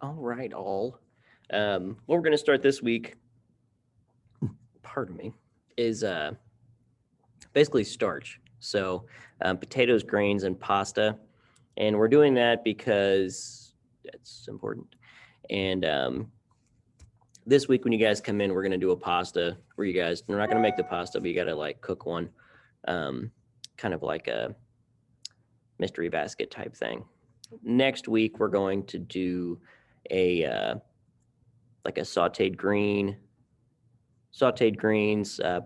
All right, all. What we're going to start this week, pardon me, is basically starch. So potatoes, grains, and pasta. And we're doing that because it's important. And this week when you guys come in, we're going to do a pasta where we're not going to make the pasta, but you got to like cook one, um, kind of like a mystery basket type thing. Next week, we're going to do a like a sauteed greens,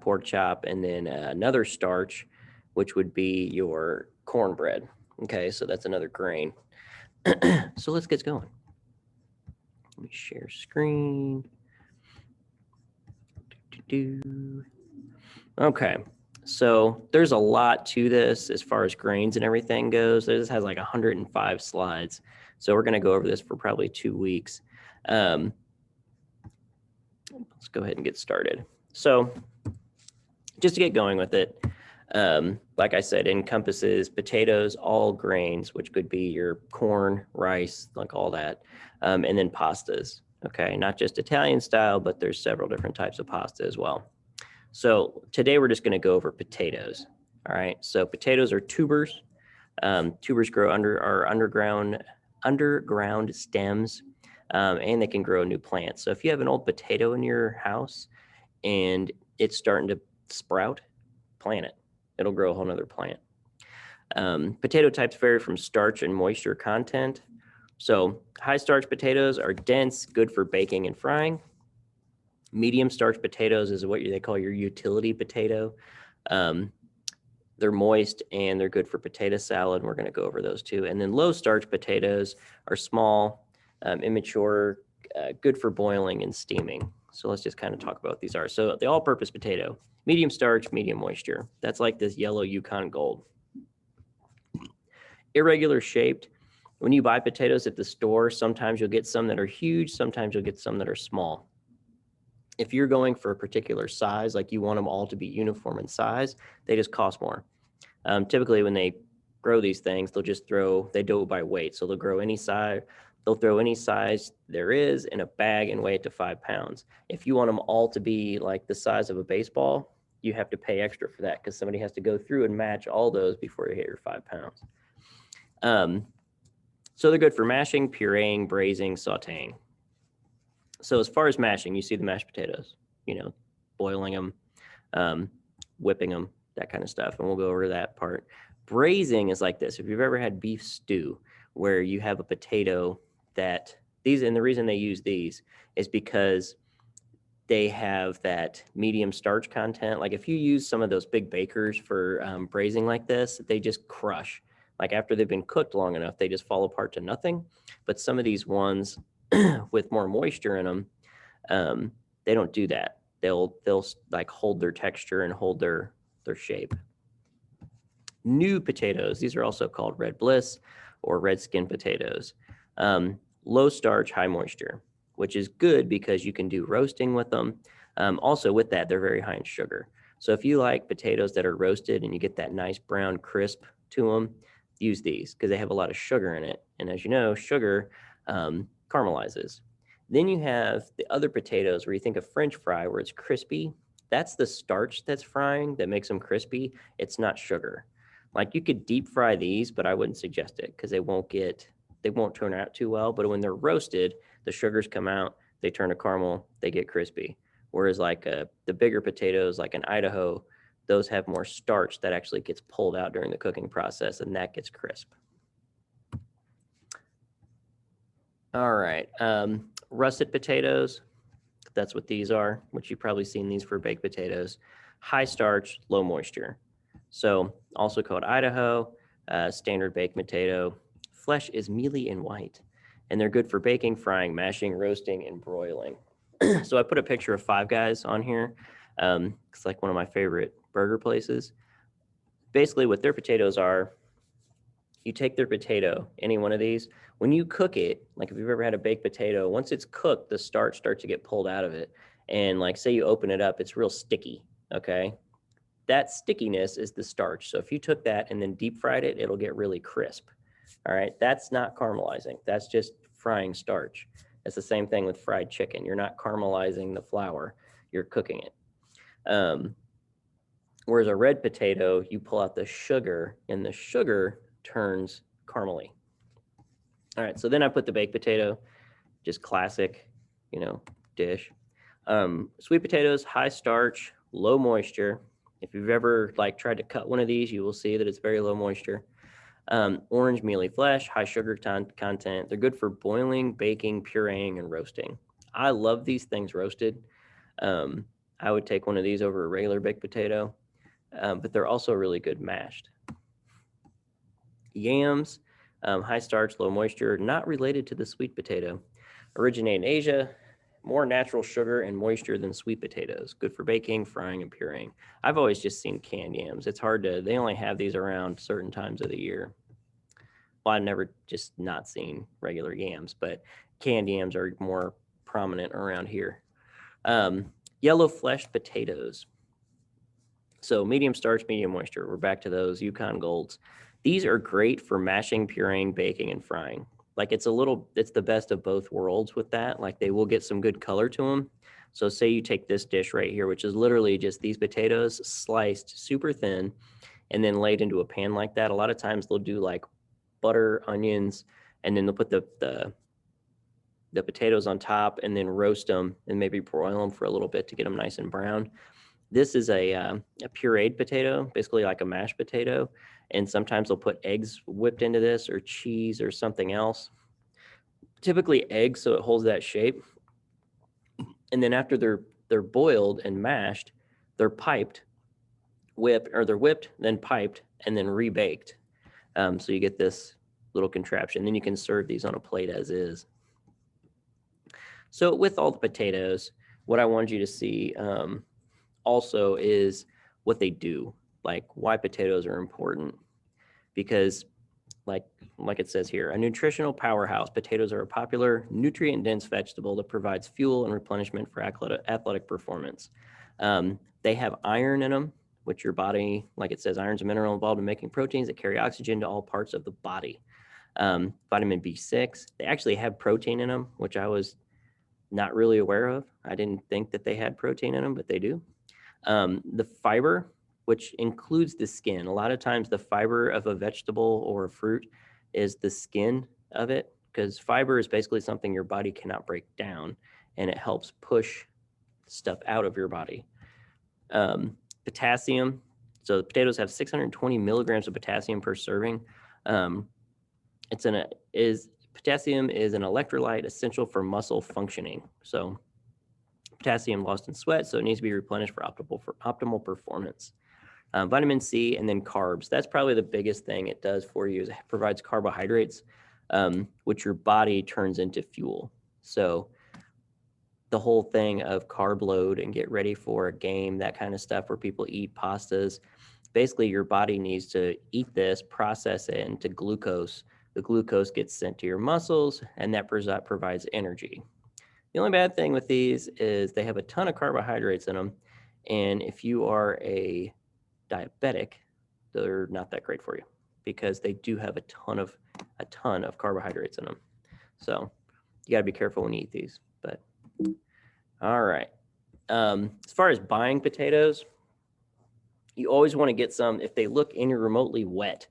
pork chop, and then another starch, which would be your cornbread. Okay, so that's another grain. So let's get going. Let me share screen. Okay, so there's a lot to this as far as grains and everything goes. This has like 105 slides. So we're going to go over this for probably 2 weeks. Let's go ahead and get started. So just to get going with it, like I said, encompasses potatoes, all grains, which could be your corn, rice, like all that, and then pastas. Okay, not just Italian style, but there's several different types of pasta as well. So today we're just going to go over potatoes. All right, so potatoes are tubers. Tubers grow under our underground stems, and they can grow new plants. So if you have an old potato in your house and it's starting to sprout, plant it. It'll grow a whole nother plant. Potato types vary from starch and moisture content. So high starch potatoes are dense, good for baking and frying. Medium starch potatoes is what they call your utility potato. They're moist and they're good for potato salad. And we're going to go over those too. And then low starch potatoes are small, immature, good for boiling and steaming. So let's just kind of talk about what these are. So the all-purpose potato, medium starch, medium moisture. That's like this yellow Yukon Gold. Irregular shaped. When you buy potatoes at the store, sometimes you'll get some that are huge, sometimes you'll get some that are small. If you're going for a particular size, like you want them all to be uniform in size, they just cost more. Typically, when they grow these things, they do it by weight. So they'll grow any size. They'll throw any size there is in a bag and weigh it to 5 pounds. If you want them all to be like the size of a baseball, you have to pay extra for that because somebody has to go through and match all those before you hit your 5 pounds. So they're good for mashing, pureeing, braising, sauteing. So as far as mashing, you see the mashed potatoes, boiling them, whipping them, that kind of stuff. And we'll go over that part. Braising is like this. If you've ever had beef stew where you have a potato and the reason they use these is because they have that medium starch content. Like if you use some of those big bakers for braising like this, they just crush. Like after they've been cooked long enough, they just fall apart to nothing. But some of these ones with more moisture in them, they don't do that. They'll like hold their texture and hold their shape. New potatoes, these are also called red bliss or red skin potatoes. Low starch, high moisture, which is good because you can do roasting with them. Also with that, they're very high in sugar. So if you like potatoes that are roasted and you get that nice brown crisp to them, use these because they have a lot of sugar in it. And as you know, sugar caramelizes. Then you have the other potatoes where you think of French fry where it's crispy. That's the starch that's frying that makes them crispy. It's not sugar. Like you could deep fry these, but I wouldn't suggest it because they won't turn out too well. But when they're roasted, the sugars come out, they turn to caramel, they get crispy. Whereas like the bigger potatoes, like in Idaho, those have more starch that actually gets pulled out during the cooking process and that gets crisp. All right, russet potatoes, that's what these are, which you've probably seen these for baked potatoes. High starch, low moisture. So also called Idaho, standard baked potato. Flesh is mealy and white, and they're good for baking, frying, mashing, roasting, and broiling. So I put a picture of Five Guys on here. It's like one of my favorite burger places. Basically what their potatoes are, you take their potato, any one of these, when you cook it, like if you've ever had a baked potato, once it's cooked, the starch starts to get pulled out of it. And like say you open it up, it's real sticky, okay? That stickiness is the starch. So if you took that and then deep fried it, it'll get really crisp. All right, that's not caramelizing. That's just frying starch. It's the same thing with fried chicken. You're not caramelizing the flour, you're cooking it. Whereas a red potato, you pull out the sugar and the sugar turns caramely. All right, so then I put the baked potato, just classic, dish. Sweet potatoes, high starch, low moisture. If you've ever tried to cut one of these, you will see that it's very low moisture. Orange mealy flesh, high sugar content. They're good for boiling, baking, pureeing, and roasting. I love these things roasted. I would take one of these over a regular baked potato, but they're also really good mashed. Yams, high starch, low moisture, not related to the sweet potato. Originate in Asia, more natural sugar and moisture than sweet potatoes. Good for baking, frying, and pureeing. I've always just seen canned yams. It's hard to, they only have these around certain times of the year. Well, I've never just not seen regular yams, but canned yams are more prominent around here. Yellow fleshed potatoes. So medium starch, medium moisture. We're back to those Yukon Golds. These are great for mashing, pureeing, baking, and frying. It's the best of both worlds with that. They will get some good color to them. So say you take this dish right here, which is literally just these potatoes sliced super thin and then laid into a pan like that. A lot of times they'll do butter, onions, and then they'll put the potatoes on top and then roast them and maybe broil them for a little bit to get them nice and brown. This is a pureed potato, basically like a mashed potato. And sometimes they'll put eggs whipped into this or cheese or something else. Typically eggs, so it holds that shape. And then after they're boiled and mashed, they're whipped, then piped, and then rebaked. So you get this little contraption. Then you can serve these on a plate as is. So with all the potatoes, what I wanted you to see also is what they do, why potatoes are important. Because like it says here, a nutritional powerhouse, potatoes are a popular nutrient-dense vegetable that provides fuel and replenishment for athletic performance. They have iron in them, which your body, like it says, iron's a mineral involved in making proteins that carry oxygen to all parts of the body. Vitamin B6, they actually have protein in them, which I was not really aware of. I didn't think that they had protein in them, but they do. The fiber, which includes the skin. A lot of times the fiber of a vegetable or a fruit is the skin of it, because fiber is basically something your body cannot break down, and it helps push stuff out of your body. Potassium. So the potatoes have 620 milligrams of potassium per serving. Potassium is an electrolyte essential for muscle functioning. So potassium lost in sweat, so it needs to be replenished for optimal performance. Vitamin C, and then carbs. That's probably the biggest thing it does for you, is it provides carbohydrates, which your body turns into fuel. So the whole thing of carb load and get ready for a game, that kind of stuff where people eat pastas, basically your body needs to eat this, process it into glucose. The glucose gets sent to your muscles, and that provides energy. The only bad thing with these is they have a ton of carbohydrates in them. And if you are a diabetic, they're not that great for you, because they do have a ton of carbohydrates in them. So you got to be careful when you eat these. But all right. As far as buying potatoes, you always want to get some if they look any remotely wet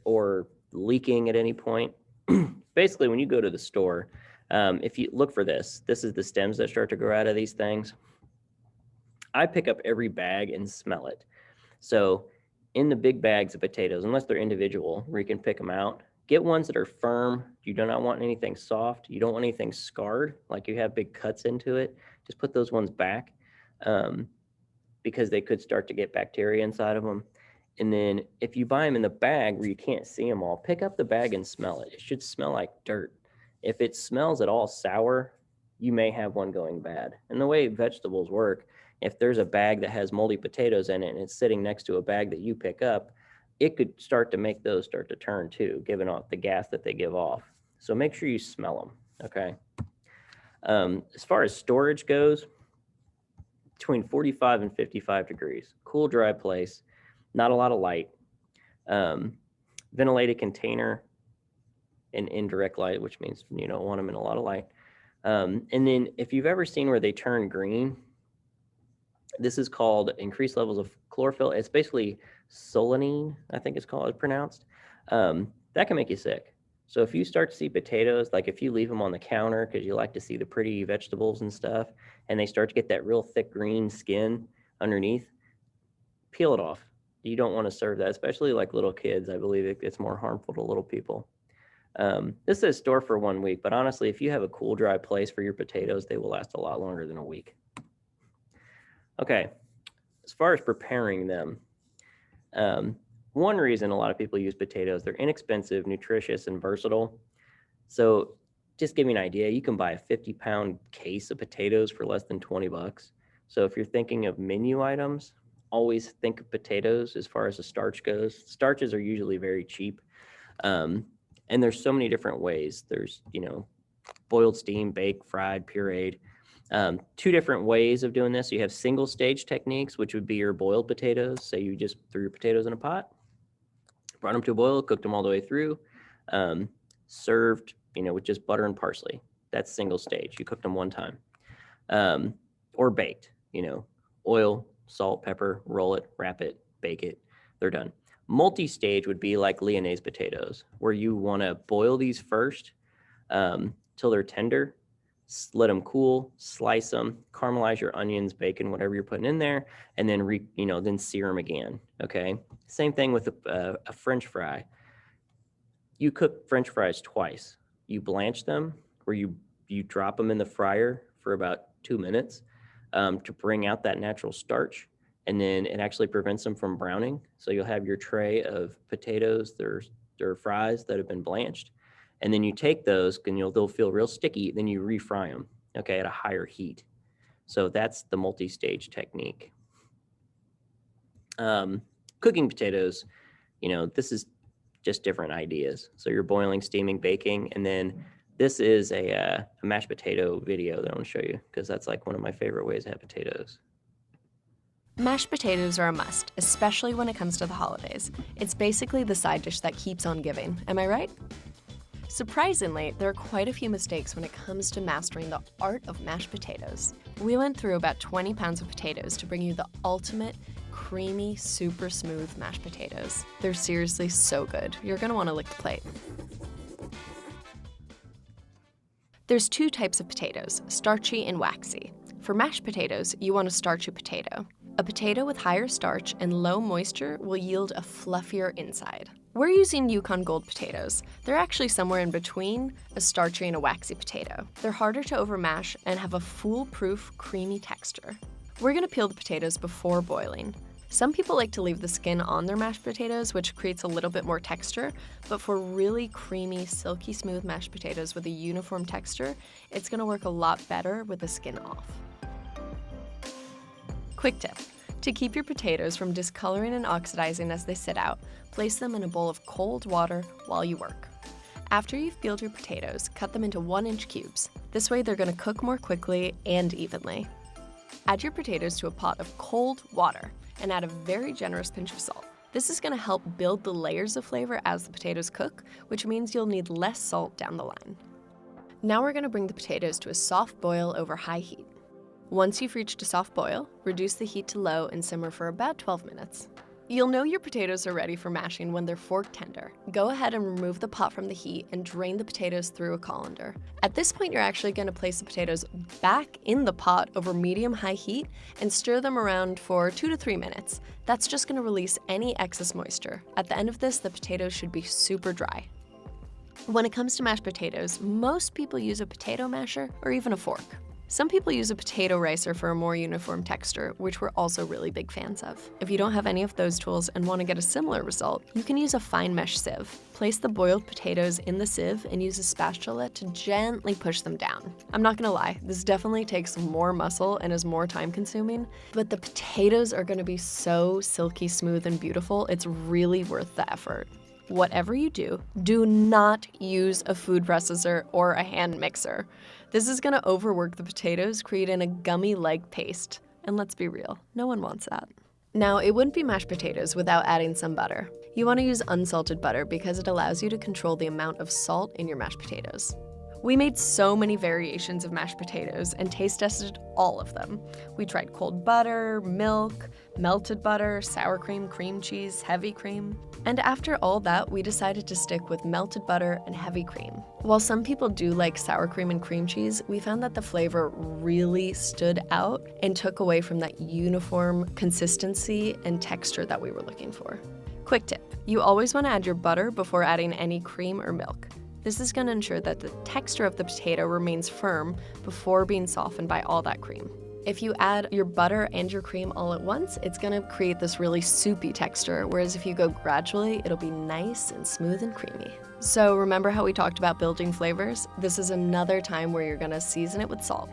or leaking at any point. Basically, when you go to the store, if you look for this is the stems that start to grow out of these things. I pick up every bag and smell it. So in the big bags of potatoes, unless they're individual, where you can pick them out, get ones that are firm. You do not want anything soft. You don't want anything scarred, like you have big cuts into it. Just put those ones back, because they could start to get bacteria inside of them. And then if you buy them in the bag where you can't see them all, pick up the bag and smell it. It should smell like dirt. If it smells at all sour, you may have one going bad. And the way vegetables work, if there's a bag that has moldy potatoes in it and it's sitting next to a bag that you pick up, it could start to make those start to turn too, giving off the gas that they give off. So make sure you smell them, okay? As far as storage goes, between 45 and 55 degrees, cool, dry place, not a lot of light, ventilated container. in indirect light, which means you don't want them in a lot of light. And then if you've ever seen where they turn green, this is called increased levels of chlorophyll. It's basically solanine, I think it's pronounced. That can make you sick. So if you start to see potatoes, like if you leave them on the counter because you like to see the pretty vegetables and stuff, and they start to get that real thick green skin underneath, peel it off. You don't want to serve that, especially like little kids. I believe it's more harmful to little people. This says store for 1 week, but honestly, if you have a cool, dry place for your potatoes, they will last a lot longer than a week. Okay, as far as preparing them, one reason a lot of people use potatoes, they're inexpensive, nutritious, and versatile. So just give me an idea, you can buy a 50-pound case of potatoes for less than 20 bucks. So if you're thinking of menu items, always think of potatoes as far as the starch goes. Starches are usually very cheap. And there's so many different ways. There's, boiled, steamed, baked, fried, pureed. 2 different ways of doing this. You have single stage techniques, which would be your boiled potatoes. Say you just threw your potatoes in a pot, brought them to a boil, cooked them all the way through, served, with just butter and parsley. That's single stage. You cooked them one time. Or baked, oil, salt, pepper, roll it, wrap it, bake it. They're done. Multi-stage would be like Lyonnaise potatoes, where you want to boil these first till they're tender, let them cool, slice them, caramelize your onions, bacon, whatever you're putting in there, and then then sear them again. Okay. Same thing with a French fry. You cook French fries twice. You blanch them, where you drop them in the fryer for about 2 minutes to bring out that natural starch, and then it actually prevents them from browning. So you'll have your tray of potatoes, they're fries that have been blanched. And then you take those and they'll feel real sticky. Then you refry them, okay, at a higher heat. So that's the multi-stage technique. Cooking potatoes, this is just different ideas. So you're boiling, steaming, baking, and then this is a mashed potato video that I want to show you because that's like one of my favorite ways to have potatoes. Mashed potatoes are a must, especially when it comes to the holidays. It's basically the side dish that keeps on giving, am I right? Surprisingly, there are quite a few mistakes when it comes to mastering the art of mashed potatoes. We went through about 20 pounds of potatoes to bring you the ultimate, creamy, super smooth mashed potatoes. They're seriously so good. You're gonna wanna lick the plate. There's 2 types of potatoes, starchy and waxy. For mashed potatoes, you want a starchy potato. A potato with higher starch and low moisture will yield a fluffier inside. We're using Yukon Gold potatoes. They're actually somewhere in between a starchy and a waxy potato. They're harder to overmash and have a foolproof, creamy texture. We're gonna peel the potatoes before boiling. Some people like to leave the skin on their mashed potatoes, which creates a little bit more texture, but for really creamy, silky smooth mashed potatoes with a uniform texture, it's gonna work a lot better with the skin off. Quick tip. To keep your potatoes from discoloring and oxidizing as they sit out, place them in a bowl of cold water while you work. After you've peeled your potatoes, cut them into 1-inch cubes. This way they're gonna cook more quickly and evenly. Add your potatoes to a pot of cold water and add a very generous pinch of salt. This is gonna help build the layers of flavor as the potatoes cook, which means you'll need less salt down the line. Now we're gonna bring the potatoes to a soft boil over high heat. Once you've reached a soft boil, reduce the heat to low and simmer for about 12 minutes. You'll know your potatoes are ready for mashing when they're fork tender. Go ahead and remove the pot from the heat and drain the potatoes through a colander. At this point, you're actually going to place the potatoes back in the pot over medium-high heat and stir them around for 2 to 3 minutes. That's just going to release any excess moisture. At the end of this, the potatoes should be super dry. When it comes to mashed potatoes, most people use a potato masher or even a fork. Some people use a potato ricer for a more uniform texture, which we're also really big fans of. If you don't have any of those tools and want to get a similar result, you can use a fine mesh sieve. Place the boiled potatoes in the sieve and use a spatula to gently push them down. I'm not gonna lie, this definitely takes more muscle and is more time consuming, but the potatoes are gonna be so silky smooth and beautiful, it's really worth the effort. Whatever you do, do not use a food processor or a hand mixer. This is gonna overwork the potatoes, creating a gummy-like paste. And let's be real, no one wants that. Now, it wouldn't be mashed potatoes without adding some butter. You want to use unsalted butter because it allows you to control the amount of salt in your mashed potatoes. We made so many variations of mashed potatoes and taste tested all of them. We tried cold butter, milk, melted butter, sour cream, cream cheese, heavy cream. And after all that, we decided to stick with melted butter and heavy cream. While some people do like sour cream and cream cheese, we found that the flavor really stood out and took away from that uniform consistency and texture that we were looking for. Quick tip, you always want to add your butter before adding any cream or milk. This is going to ensure that the texture of the potato remains firm before being softened by all that cream. If you add your butter and your cream all at once, it's going to create this really soupy texture, whereas if you go gradually, it'll be nice and smooth and creamy. So remember how we talked about building flavors? This is another time where you're going to season it with salt.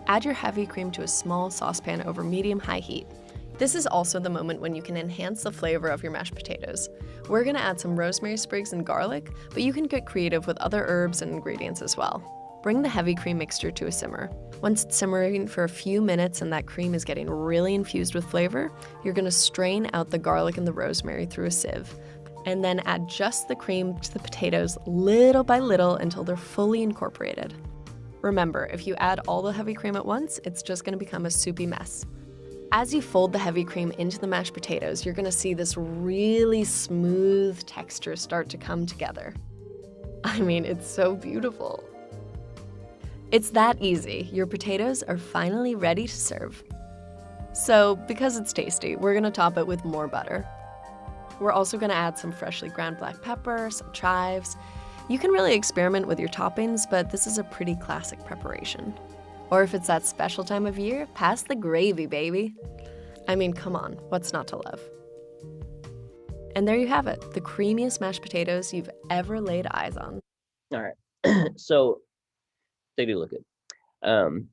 Add your heavy cream to a small saucepan over medium-high heat. This is also the moment when you can enhance the flavor of your mashed potatoes. We're gonna add some rosemary sprigs and garlic, but you can get creative with other herbs and ingredients as well. Bring the heavy cream mixture to a simmer. Once it's simmering for a few minutes and that cream is getting really infused with flavor, you're gonna strain out the garlic and the rosemary through a sieve, and then add just the cream to the potatoes little by little until they're fully incorporated. Remember, if you add all the heavy cream at once, it's just gonna become a soupy mess. As you fold the heavy cream into the mashed potatoes, you're gonna see this really smooth texture start to come together. I mean, it's so beautiful. It's that easy. Your potatoes are finally ready to serve. So, because it's tasty, we're gonna top it with more butter. We're also gonna add some freshly ground black pepper, some chives. You can really experiment with your toppings, but this is a pretty classic preparation. Or if it's that special time of year, pass the gravy, baby. I mean, come on, what's not to love? And there you have it, the creamiest mashed potatoes you've ever laid eyes on. All right. So they do look good.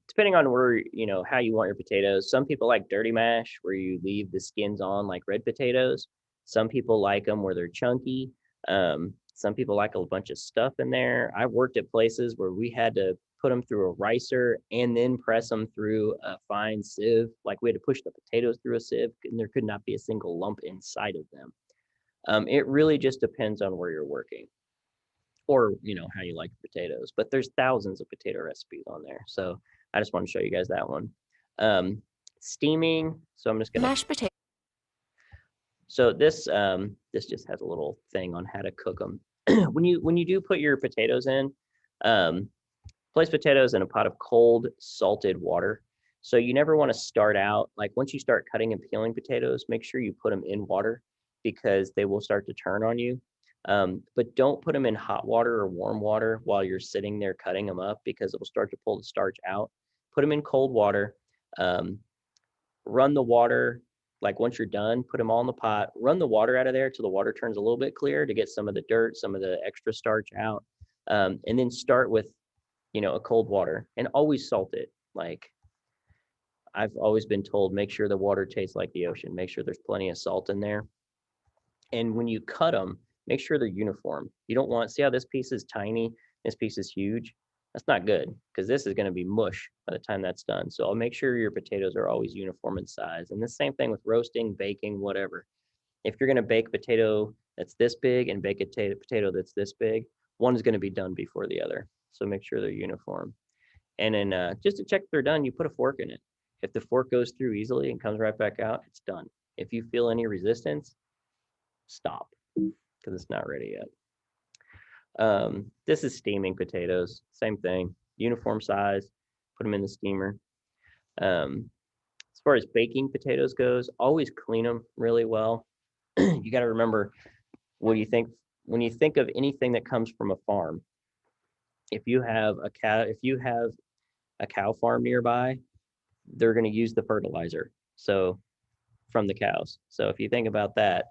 Depending on where, how you want your potatoes. Some people like dirty mash where you leave the skins on like red potatoes. Some people like them where they're chunky. Some people like a bunch of stuff in there. I've worked at places where we had to put them through a ricer and then press them through a fine sieve. Like we had to push the potatoes through a sieve and there could not be a single lump inside of them. It really just depends on where you're working or, how you like potatoes, but there's thousands of potato recipes on there. So I just want to show you guys that one. Steaming. So I'm just going to Mashed potato. So this just has a little thing on how to cook them. when you do put your potatoes in, place potatoes in a pot of cold salted water. So you never want to start out, like once you start cutting and peeling potatoes, make sure you put them in water because they will start to turn on you. But don't put them in hot water or warm water while you're sitting there cutting them up because it will start to pull the starch out. Put them in cold water. Run the water, like once you're done, put them all in the pot, run the water out of there till the water turns a little bit clear to get some of the dirt, some of the extra starch out. And then start with a cold water and always salt it. Like I've always been told, make sure the water tastes like the ocean, make sure there's plenty of salt in there. And when you cut them, make sure they're uniform. You don't want, see how this piece is tiny, this piece is huge. That's not good because this is going to be mush by the time that's done. So I'll make sure your potatoes are always uniform in size. And the same thing with roasting, baking, whatever. If you're going to bake a potato that's this big and bake a potato that's this big, one is going to be done before the other. So make sure they're uniform. And then just to check they're done, you put a fork in it. If the fork goes through easily and comes right back out, it's done. If you feel any resistance, stop because it's not ready yet. This is steaming potatoes. Same thing, uniform size, put them in the steamer. As far as baking potatoes goes, always clean them really well. You got to remember when you think of anything that comes from a farm, if you have a cow farm nearby, they're going to use the fertilizer from the cows. So if you think about that,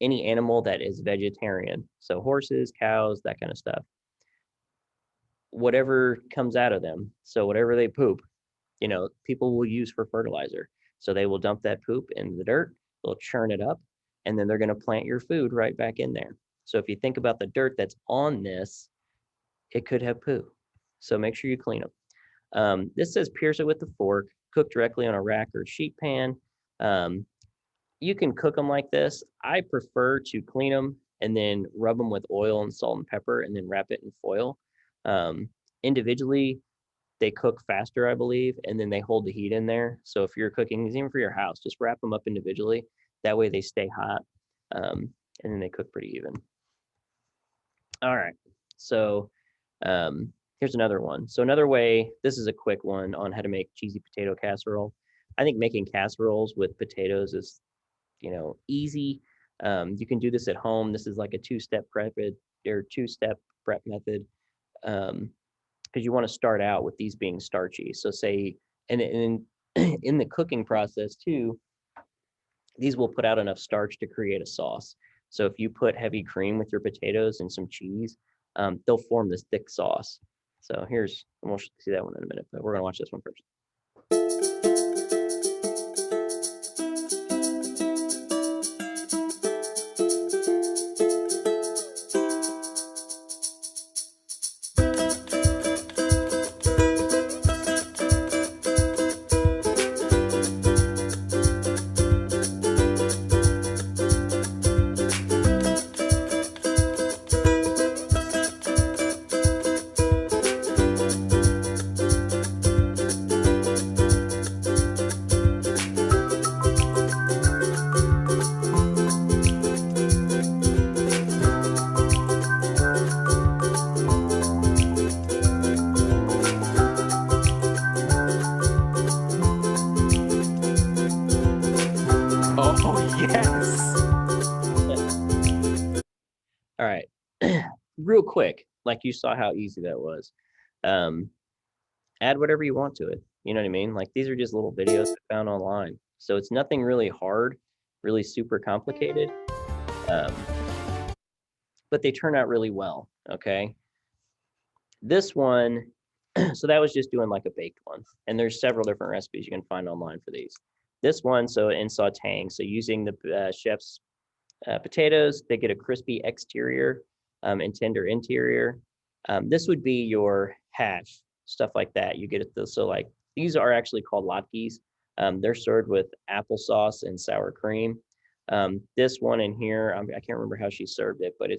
any animal that is vegetarian, so horses, cows, that kind of stuff, whatever comes out of them, so whatever they poop, people will use for fertilizer. So they will dump that poop in the dirt, they'll churn it up, and then they're going to plant your food right back in there. So if you think about the dirt that's on this, it could have poo. So make sure you clean them. This says pierce it with the fork, cook directly on a rack or sheet pan. you can cook them like this. I prefer to clean them and then rub them with oil and salt and pepper and then wrap it in foil. Individually, they cook faster, I believe, and then they hold the heat in there. So if you're cooking, even for your house, just wrap them up individually. That way they stay hot, and then they cook pretty even. All right, so here's another one. So another way, this is a quick one on how to make cheesy potato casserole. I think making casseroles with potatoes is, easy. You can do this at home. This is like a two-step prep method. Because you want to start out with these being starchy. So say, and in the cooking process too, these will put out enough starch to create a sauce. So if you put heavy cream with your potatoes and some cheese, they'll form this thick sauce. So we'll see that one in a minute, but we're gonna watch this one first. All right, real quick, like you saw how easy that was. Add whatever you want to it. You know what I mean? Like these are just little videos I found online. So it's nothing really hard, really super complicated. But they turn out really well, okay? This one, so that was just doing like a baked one. And there's several different recipes you can find online for these. This one, so in sauteing, so using the chef's potatoes, they get a crispy exterior and tender interior. This would be your hash, stuff like that. You get it, so like these are actually called latkes. They're served with applesauce and sour cream. This one in here, I can't remember how she served it, but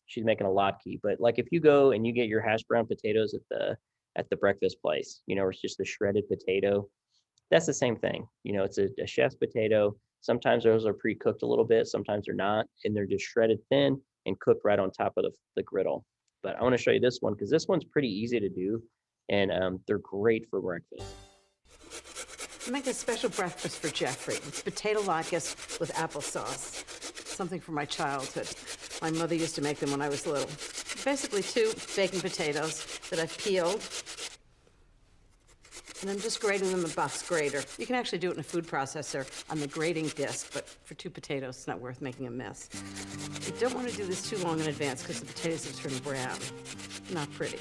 she's making a latke. But like if you go and you get your hash brown potatoes at the breakfast place, it's just the shredded potato. That's the same thing. It's a chef's potato. Sometimes those are pre-cooked a little bit, sometimes they're not, and they're just shredded thin and cooked right on top of the griddle. But I want to show you this one because this one's pretty easy to do, and they're great for breakfast. I make a special breakfast for Jeffrey. It's potato latkes with applesauce. Something from my childhood. My mother used to make them when I was little. Basically 2 baking potatoes that I've peeled. And I'm just grating them in a box grater. You can actually do it in a food processor on the grating disc, but for 2 potatoes, it's not worth making a mess. You don't want to do this too long in advance because the potatoes have turned brown. Not pretty.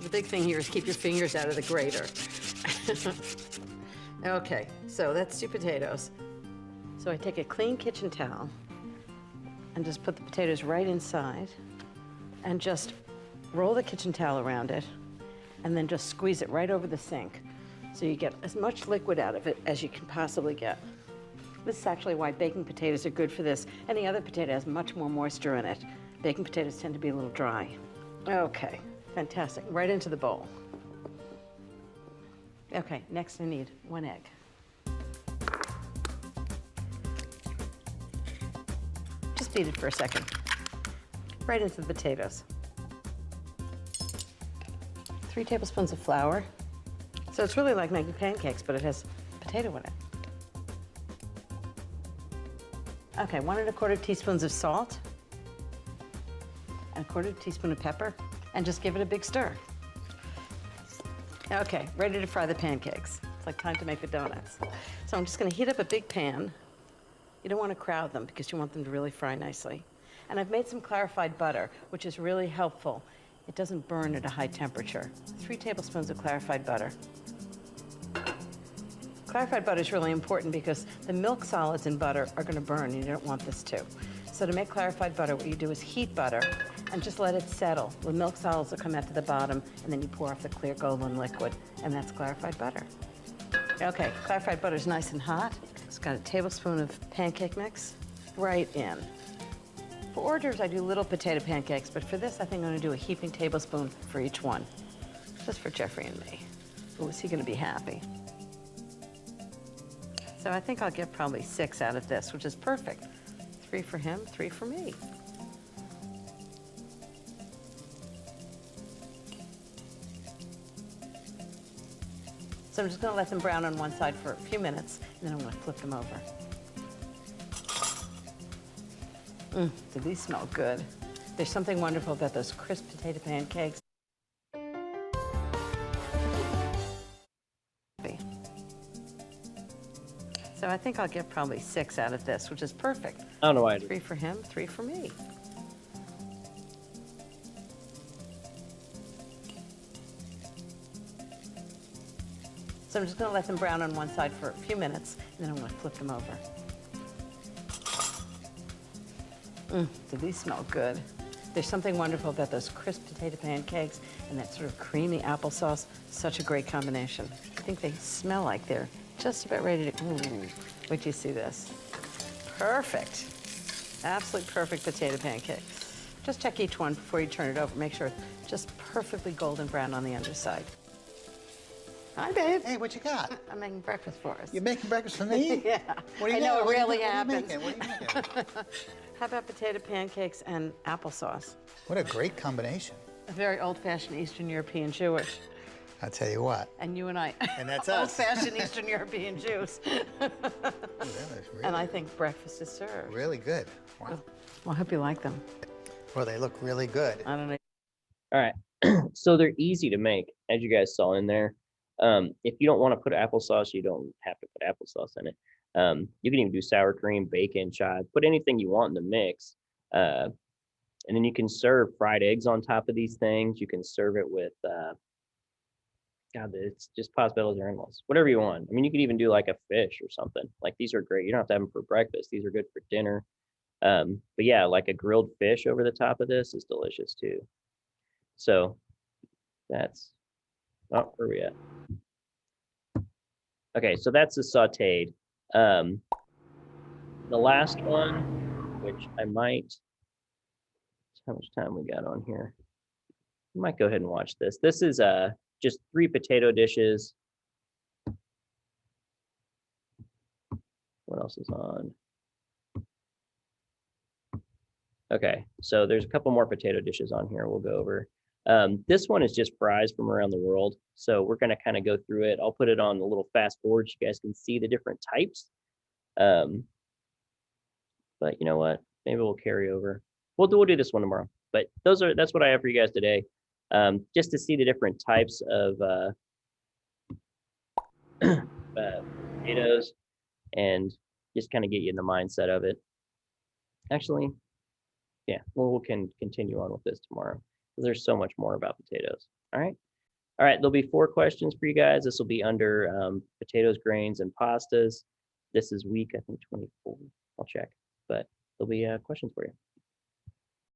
The big thing here is keep your fingers out of the grater. Okay, so that's 2 potatoes. So I take a clean kitchen towel and just put the potatoes right inside and just roll the kitchen towel around it and then just squeeze it right over the sink. So you get as much liquid out of it as you can possibly get. This is actually why baking potatoes are good for this. Any other potato has much more moisture in it. Baking potatoes tend to be a little dry. Okay, fantastic. Right into the bowl. Okay, next I need 1 egg. Just beat it for a second. Right into the potatoes. 3 tablespoons of flour. So it's really like making pancakes, but it has potato in it. Okay, 1 1/4 teaspoons of salt, and 1/4 teaspoon of pepper, and just give it a big stir. Okay, ready to fry the pancakes. It's like time to make the donuts. So I'm just gonna heat up a big pan. You don't wanna crowd them because you want them to really fry nicely. And I've made some clarified butter, which is really helpful. It doesn't burn at a high temperature. 3 tablespoons of clarified butter. Clarified butter is really important because the milk solids in butter are gonna burn, and you don't want this to. So to make clarified butter, what you do is heat butter and just let it settle. The milk solids will come out to the bottom, and then you pour off the clear golden liquid, and that's clarified butter. Okay, clarified butter is nice and hot. It's Got a tablespoon of pancake mix right in. For hors d'oeuvres, I do little potato pancakes, but for this, I think I'm gonna do a heaping tablespoon for each one, just for Jeffrey and me. Oh, is he gonna be happy? So I think I'll get probably 6 out of this, which is perfect. 3 for him, 3 for me. So I'm just gonna let them brown on one side for a few minutes, and then I'm gonna flip them over. Do these smell good? There's something wonderful about those crisp potato pancakes. So I think I'll get probably 6 out of this, which is perfect. I don't know why I did. 3 for him, 3 for me. So I'm just gonna let them brown on one side for a few minutes, and then I'm gonna flip them over. Do these smell good? There's something wonderful about those crisp potato pancakes and that sort of creamy applesauce. Such a great combination. I think they smell like they're just about ready to, wait till you see this. Perfect. Absolutely perfect potato pancakes. Just check each one before you turn it over. Make sure it's just perfectly golden brown on the underside. Hi, babe. Hey, what you got? I'm making breakfast for us. You're making breakfast for me? Yeah. What do you I know, it really What are you happens. making? What are you making? How about potato pancakes and applesauce? What a great combination. A very old-fashioned Eastern European Jewish. I'll tell you what. And you and I. And that's us. Old-fashioned Eastern European Jews. Ooh, that looks really, And I think breakfast is served. really good. Wow. Well, I hope you like them. Well, they look really good. I don't know. All right. So they're easy to make, as you guys saw in there. If you don't want to put applesauce, you don't have to put applesauce in it. You can even do sour cream, bacon, chive, put anything you want in the mix. And then you can serve fried eggs on top of these things. You can serve it with, God, it's just pastellos or endless, whatever you want. I mean, you could even do like a fish or something. Like these are great. You don't have to have them for breakfast. These are good for dinner. But yeah, like a grilled fish over the top of this is delicious too. So that's, oh, where are we at? Okay, so that's the sauteed. The last one, which I might, how much time we got on here? I might go ahead and watch this. This is just 3 potato dishes. What else is on? Okay, so there's a couple more potato dishes on here we'll go over. This one is just fries from around the world. So we're going to kind of go through it. I'll put it on a little fast forward so you guys can see the different types. But you know what? Maybe we'll carry over. We'll do this one tomorrow. But that's what I have for you guys today. Just to see the different types of potatoes and just kind of get you in the mindset of it. Actually, yeah, we'll can continue on with this tomorrow. There's so much more about potatoes. All right. All right. There'll be 4 questions for you guys. This will be under potatoes, grains, and pastas. This is week, I think, 24. I'll check, but there'll be questions for you.